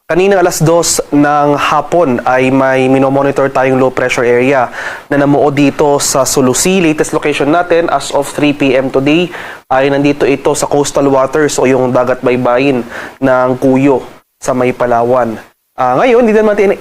Kanina alas 2 ng hapon ay may minomonitor tayong low pressure area na namuo dito sa Sulusi. Latest location natin as of 3 p.m. today ay nandito ito sa coastal waters o yung dagat baybayin ng Cuyo sa may Palawan. Ngayon,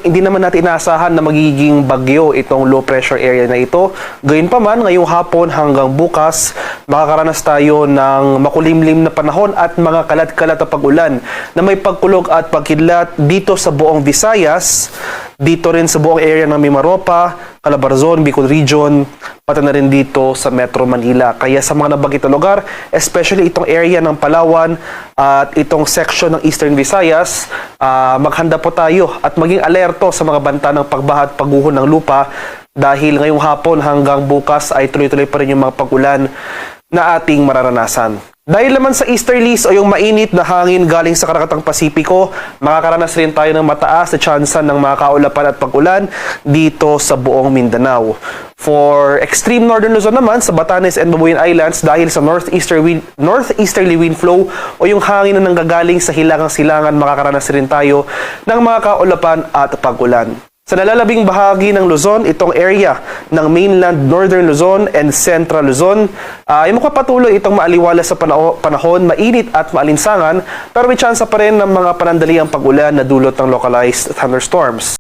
hindi naman natin inaasahan na magiging bagyo itong low pressure area na ito. Gayunpaman, ngayong hapon hanggang bukas, makakaranas tayo ng makulimlim na panahon at mga kalat-kalat na pag-ulan na may pagkulog at pagkidlat dito sa buong Visayas, dito rin sa buong area ng Mimaropa, Calabarzon, Bicol Region, pati na rin dito sa Metro Manila. Kaya sa mga nabagit na lugar, especially itong area ng Palawan at itong section ng Eastern Visayas, maghanda po tayo at maging alerto sa mga banta ng pagbaha at pagguho ng lupa dahil ngayong hapon hanggang bukas ay tuloy-tuloy pa rin yung mga pag-ulan na ating mararanasan. Dahil naman sa easterlies o yung mainit na hangin galing sa Karakatang Pasipiko, makakaranas rin tayo ng mataas na tsansa ng mga kaulapan at pag-ulan dito sa buong Mindanao. For extreme northern Luzon naman, sa Batanes and Babuyan Islands, dahil sa northeasterly wind flow o yung hangin na nanggagaling sa hilagang-silangan, makakaranas rin tayo ng mga kaulapan at pag-ulan. Sa nalalabing bahagi ng Luzon, itong area ng mainland Northern Luzon and Central Luzon, ay makapatuloy itong maaliwala sa panahon, mainit at maalinsangan, pero may tsansa pa rin ng mga panandaliang pag-ulan na dulot ng localized thunderstorms.